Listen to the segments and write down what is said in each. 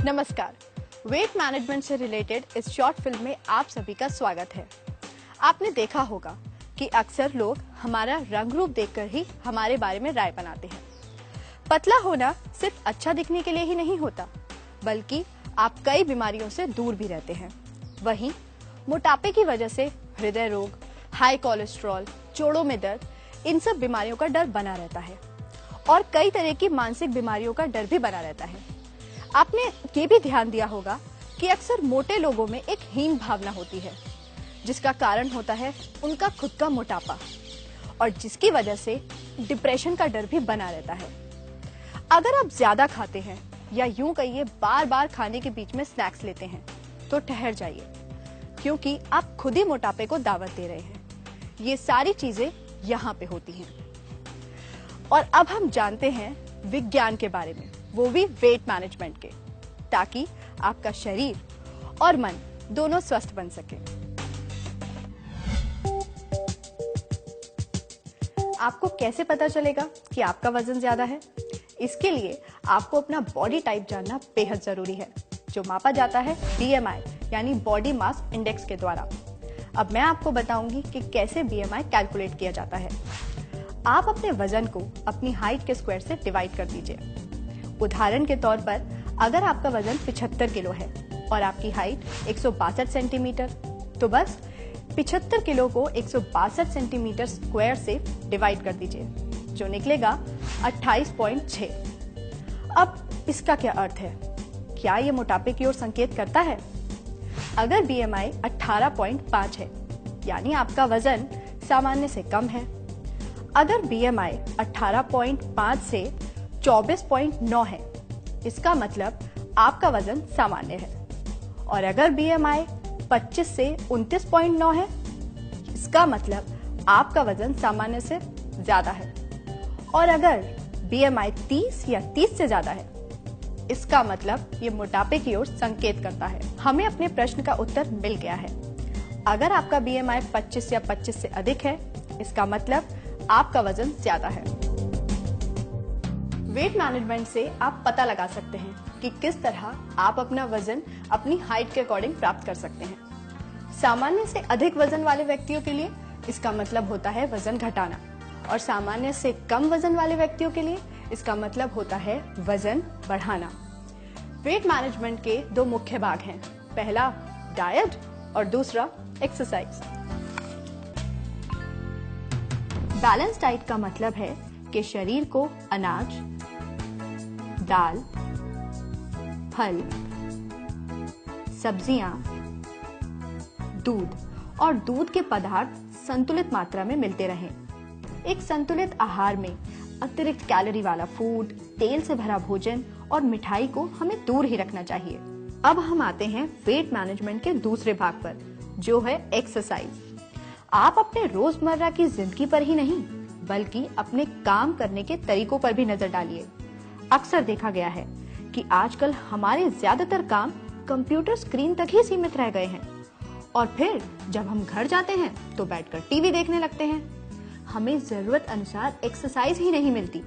नमस्कार, weight management से related इस शॉर्ट फिल्म में आप सभी का स्वागत है। आपने देखा होगा कि अक्सर लोग हमारा रंग रूप देखकर ही हमारे बारे में राय बनाते हैं। पतला होना सिर्फ अच्छा दिखने के लिए ही नहीं होता, बल्कि आप कई बीमारियों से दूर भी रहते हैं। वहीं मोटापे की वजह से हृदय रोग, हाई कोलेस्ट्रॉल, जोड़ों में दर्द, इन सब बीमारियों का डर बना रहता है और कई तरह की मानसिक बीमारियों का डर भी बना रहता है। आपने ये भी ध्यान दिया होगा कि अक्सर मोटे लोगों में एक हीन भावना होती है, जिसका कारण होता है उनका खुद का मोटापा और जिसकी वजह से डिप्रेशन का डर भी बना रहता है। अगर आप ज्यादा खाते हैं या यूं कहिए बार बार खाने के बीच में स्नैक्स लेते हैं तो ठहर जाइए, क्योंकि आप खुद ही मोटापे को दावत दे रहे हैं। ये सारी चीजें यहाँ पे होती हैं। और अब हम जानते हैं विज्ञान के बारे में, वो भी वेट मैनेजमेंट के, ताकि आपका शरीर और मन दोनों स्वस्थ बन सके। आपको कैसे पता चलेगा कि आपका वजन ज्यादा है? इसके लिए आपको अपना बॉडी टाइप जानना बेहद जरूरी है, जो मापा जाता है BMI यानी बॉडी मास इंडेक्स के द्वारा। अब मैं आपको बताऊंगी कि कैसे BMI कैलकुलेट किया जाता है। आप अपने वजन को अपनी हाइट के स्क्वायर से डिवाइड कर दीजिए। उदाहरण के तौर पर अगर आपका वजन 75 किलो है और आपकी हाइट 162 सेंटीमीटर, तो बस 75 किलो को 162 सेंटीमीटर स्क्वायर से डिवाइड कर दीजिए, जो निकलेगा 28.6। अब इसका क्या अर्थ है? क्या ये मोटापे की ओर संकेत करता है? अगर BMI 18.5 है, यानी आपका वजन सामान्य से कम है। अगर BMI 18.5 से 24.9 है, इसका मतलब आपका वजन सामान्य है। और अगर BMI 25 से 29.9 है, इसका मतलब आपका वजन सामान्य से ज्यादा है। और अगर BMI 30 या 30 से ज्यादा है, इसका मतलब ये मोटापे की ओर संकेत करता है। हमें अपने प्रश्न का उत्तर मिल गया है। अगर आपका BMI 25 या 25 से अधिक है, इसका मतलब आपका वजन ज्यादा है। वेट मैनेजमेंट से आप पता लगा सकते हैं कि किस तरह आप अपना वजन अपनी हाइट के अकॉर्डिंग प्राप्त कर सकते हैं। सामान्य से अधिक वजन वाले व्यक्तियों के लिए इसका मतलब होता है वजन घटाना, और सामान्य से कम वजन वाले व्यक्तियों के लिए इसका मतलब होता है वजन बढ़ाना। वेट मैनेजमेंट के दो मुख्य भाग हैं, पहला डाइट और दूसरा एक्सरसाइज। बैलेंस डाइट का मतलब है कि शरीर को अनाज, दाल, फल, सब्जियां, दूध और दूध के पदार्थ संतुलित मात्रा में मिलते रहें। एक संतुलित आहार में अतिरिक्त कैलोरी वाला फूड, तेल से भरा भोजन और मिठाई को हमें दूर ही रखना चाहिए। अब हम आते हैं वेट मैनेजमेंट के दूसरे भाग पर, जो है एक्सरसाइज। आप अपने रोजमर्रा की जिंदगी पर ही नहीं, बल्कि अपने काम करने के तरीकों पर भी नजर डालिए। अक्सर देखा गया है कि आजकल हमारे ज्यादातर काम कंप्यूटर स्क्रीन तक ही सीमित रह गए हैं, और फिर जब हम घर जाते हैं तो बैठकर टीवी देखने लगते हैं। हमें जरूरत अनुसार एक्सरसाइज ही नहीं मिलती।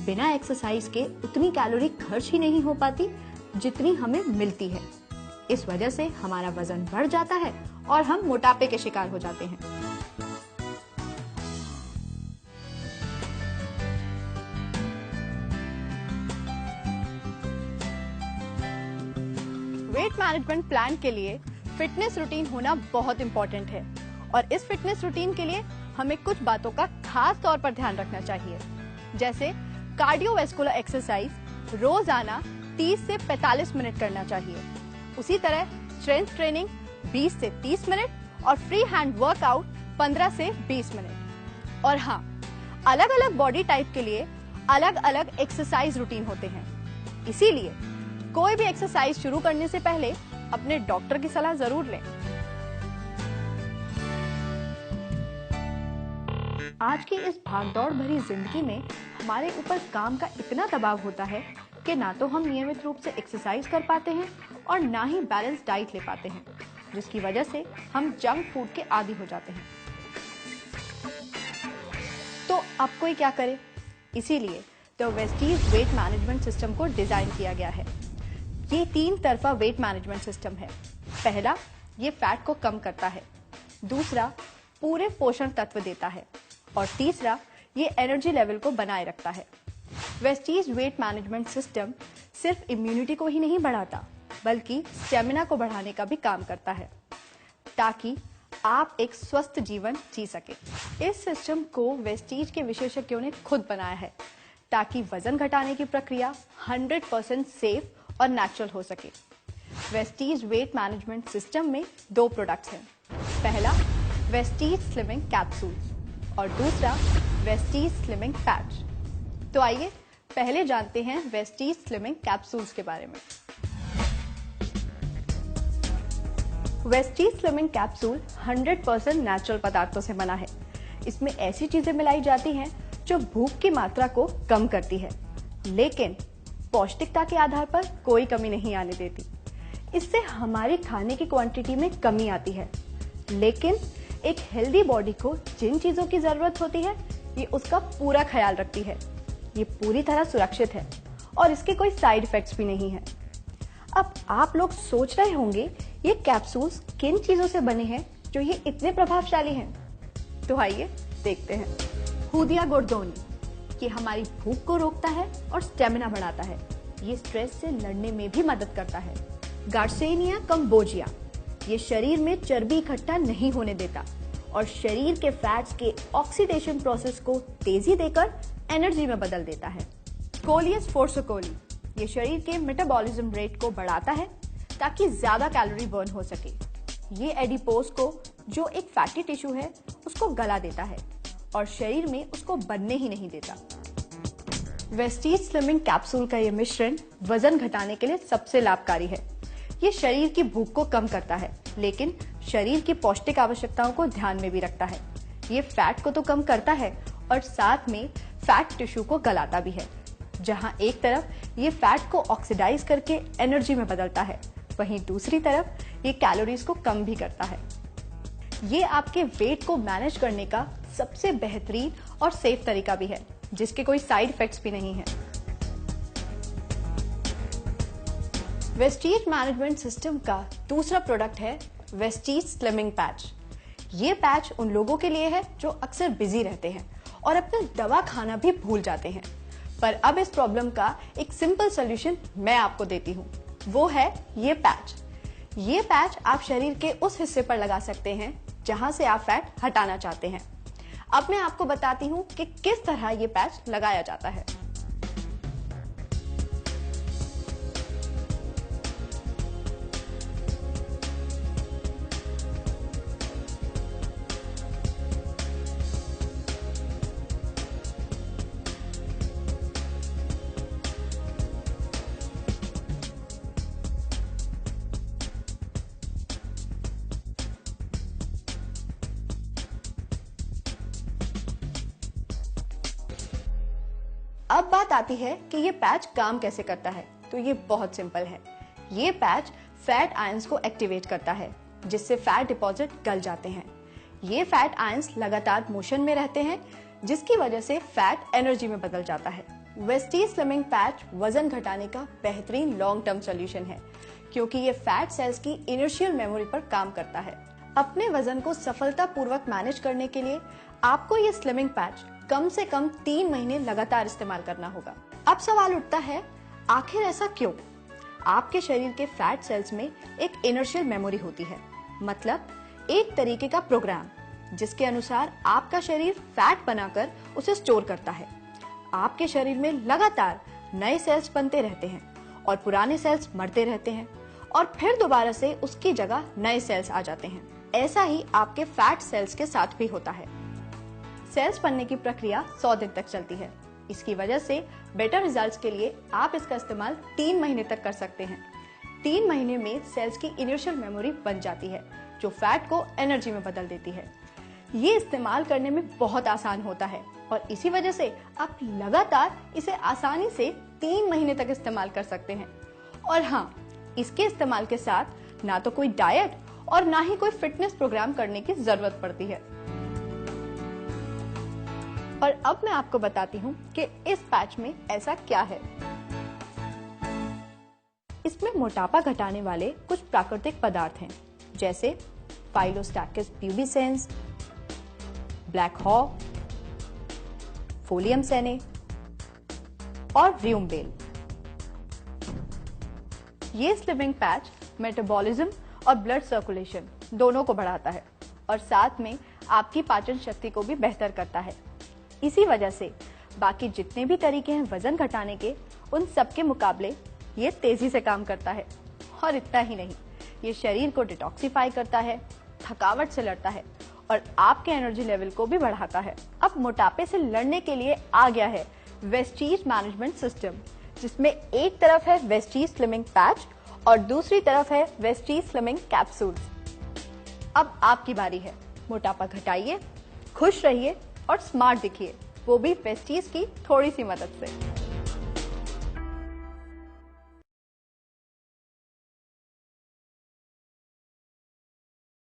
बिना एक्सरसाइज के उतनी कैलोरी खर्च ही नहीं हो पाती जितनी हमें मिलती है। इस वजह से हमारा वजन बढ़ जाता है और हम मोटापे के शिकार हो जाते हैं। वेट मैनेजमेंट प्लान के लिए फिटनेस रूटीन होना बहुत इंपॉर्टेंट है, और इस फिटनेस रूटीन के लिए हमें कुछ बातों का खास तौर पर ध्यान रखना चाहिए, जैसे कार्डियोवैस्कुलर एक्सरसाइज रोजाना 30 से 45 मिनट करना चाहिए। उसी तरह स्ट्रेंथ ट्रेनिंग 20 से 30 मिनट और फ्री हैंड वर्कआउट 15 से 20 मिनट। और हाँ, अलग अलग बॉडी टाइप के लिए अलग अलग एक्सरसाइज रूटीन होते हैं, इसीलिए कोई भी एक्सरसाइज शुरू करने से पहले अपने डॉक्टर की सलाह जरूर लें। आज की इस भागदौड़ भरी जिंदगी में हमारे ऊपर काम का इतना दबाव होता है कि ना तो हम नियमित रूप से एक्सरसाइज कर पाते हैं और ना ही बैलेंस डाइट ले पाते हैं, जिसकी वजह से हम जंक फूड के आदी हो जाते हैं। तो अब कोई क्या करे? इसीलिए the Vestige weight management system को डिजाइन किया गया है। ये 3 तरफा वेट मैनेजमेंट सिस्टम है। पहला, ये फैट को कम करता है। दूसरा, पूरे पोषण तत्व देता है। और तीसरा, ये एनर्जी लेवल को बनाए रखता है। वेस्टीज वेट मैनेजमेंट सिस्टम सिर्फ इम्यूनिटी को ही नहीं बढ़ाता, बल्कि स्टेमिना को बढ़ाने का भी काम करता है, ताकि आप एक स्वस्थ जीवन जी सके। इस सिस्टम को वेस्टीज के विशेषज्ञों ने खुद बनाया है, ताकि वजन घटाने की प्रक्रिया 100% सेफ और नेचुरल हो सके। वेस्टीज वेट मैनेजमेंट सिस्टम में 2 प्रोडक्ट्स हैं। पहला, वेस्टीज स्लिमिंग कैप्सूल और दूसरा, वेस्टीज स्लिमिंग पैच। तो आइए पहले जानते हैं वेस्टीज स्लिमिंग कैप्सूल्स के बारे में। वेस्टीज स्लिमिंग कैप्सूल 100% नेचुरल पदार्थों से बना है। इसमें ऐसी चीजें मिलाई जाती हैं जो भूख की मात्रा को कम करती है, लेकिन पौष्टिकता के आधार पर कोई कमी नहीं आने देती। इससे हमारी खाने की क्वांटिटी में कमी आती है, लेकिन एक हेल्दी बॉडी को जिन चीजों की जरूरत होती है, ये उसका पूरा ख्याल रखती है। ये पूरी तरह सुरक्षित है और इसके कोई साइड इफेक्ट्स भी नहीं है। अब आप लोग सोच रहे होंगे, ये कैप्सूल्स किन चीजों से बने हैं जो ये इतने प्रभावशाली हैं? तो आइए देखते हैं। हूदिया गोर्दोनी, ये हमारी भूख को रोकता है और स्टेमिना बढ़ाता है। ये स्ट्रेस से लड़ने में भी मदद करता है। गार्सेनिया कंबोजिया, ये शरीर में चर्बी इकट्ठा नहीं होने देता और शरीर के फैट्स के ऑक्सीडेशन प्रोसेस को तेजी देकर एनर्जी में बदल देता है। कोलियस फोर्सिकोली, ये शरीर के मेटाबॉलिज्म रेट को बढ़ाता है ताकि ज्यादा कैलोरी बर्न हो सके। ये एडिपोज को, जो एक फैटी टिश्यू है, उसको गला देता है और शरीर में उसको बनने ही नहीं देता। वेस्टीज स्लिमिंग कैप्सूल का ये मिश्रण वजन घटाने के लिए सबसे लाभकारी है। ये शरीर की भूख को कम करता है, लेकिन शरीर की पौष्टिक आवश्यकताओं को ध्यान में भी रखता है। ये फैट को तो कम करता है और साथ में फैट टिश्यू को गलाता भी है। जहां एक तरफ ये फैट को ऑक्सीडाइज करके एनर्जी में बदलता है, वहीं दूसरी तरफ ये कैलोरीज को कम भी करता है। ये आपके वेट को मैनेज करने का सबसे बेहतरीन और सेफ तरीका भी है, जिसके कोई साइड इफेक्ट्स भी नहीं है। वेस्टीज मैनेजमेंट सिस्टम का दूसरा प्रोडक्ट है वेस्टीज स्लिमिंग पैच। ये पैच उन लोगों के लिए है जो अक्सर बिजी रहते हैं और अपना दवा खाना भी भूल जाते हैं। पर अब इस प्रॉब्लम का एक सिंपल सॉल्यूशन मैं आपको देती हूँ, वो है ये पैच। ये पैच आप शरीर के उस हिस्से पर लगा सकते हैं जहां से आप फैट हटाना चाहते हैं। अब मैं आपको बताती हूँ कि किस तरह ये पैच लगाया जाता है। अब बात आती है कि ये पैच काम कैसे करता है। तो ये बहुत सिंपल है। ये पैच फैट आयंस को एक्टिवेट करता है, जिससे फैट डिपॉजिट गल जाते हैं। ये फैट आयंस लगातार मोशन में रहते हैं, जिसकी वजह से फैट एनर्जी में बदल जाता है। वेस्टीज स्लिमिंग पैच वजन घटाने का बेहतरीन लॉन्ग टर्म सॉल्यूशन है, क्योंकि ये फैट सेल्स की इनिशियल मेमोरी पर काम करता है। अपने वजन को सफलतापूर्वक मैनेज करने के लिए आपको ये स्लिमिंग पैच कम से कम 3 महीने लगातार इस्तेमाल करना होगा। अब सवाल उठता है, आखिर ऐसा क्यों? आपके शरीर के फैट सेल्स में एक इनर्शियल मेमोरी होती है, मतलब एक तरीके का प्रोग्राम, जिसके अनुसार आपका शरीर फैट बनाकर उसे स्टोर करता है। आपके शरीर में लगातार नए सेल्स बनते रहते हैं और पुराने सेल्स मरते रहते हैं और फिर दोबारा से उसकी जगह नए सेल्स आ जाते हैं। ऐसा ही आपके फैट सेल्स के साथ भी होता है। सेल्स बनने की प्रक्रिया 100 दिन तक चलती है। इसकी वजह से बेटर रिजल्ट्स के लिए आप इसका इस्तेमाल 3 महीने तक कर सकते हैं। 3 महीने में सेल्स की इनिशियल मेमोरी बन जाती है, जो फैट को एनर्जी में बदल देती है। ये इस्तेमाल करने में बहुत आसान होता है और इसी वजह से आप लगातार इसे आसानी से 3 महीने तक इस्तेमाल कर सकते हैं। और हाँ, इसके इस्तेमाल के साथ ना तो कोई डाइट और ना ही कोई फिटनेस प्रोग्राम करने की जरूरत पड़ती है। और अब मैं आपको बताती हूँ कि इस पैच में ऐसा क्या है। इसमें मोटापा घटाने वाले कुछ प्राकृतिक पदार्थ हैं, जैसे फाइलोस्टैकिस प्यूबिसेंस, ब्लैक हॉक, फोलियम सेने और रियुमबेल। ये स्लिमिंग पैच मेटाबॉलिज्म और ब्लड सर्कुलेशन दोनों को बढ़ाता है और साथ में आपकी पाचन शक्ति को भी बेहतर करता है। इसी वजह से बाकी जितने भी तरीके हैं वजन घटाने के, उन सब के मुकाबले ये तेजी से काम करता है। और इतना ही नहीं, ये शरीर को डिटॉक्सिफाई करता है, थकावट से लड़ता है और आपके एनर्जी लेवल को भी बढ़ाता है। अब मोटापे से लड़ने के लिए आ गया है वेस्टीज मैनेजमेंट सिस्टम, जिसमें एक तरफ है वेस्टीज स्लिमिंग पैच और दूसरी तरफ है वेस्टीज स्लिमिंग कैप्सूल्स। अब आपकी बारी है, मोटापा घटाइए, खुश रहिए और स्मार्ट दिखिए, वो भी वेस्टीज की थोड़ी सी मदद से।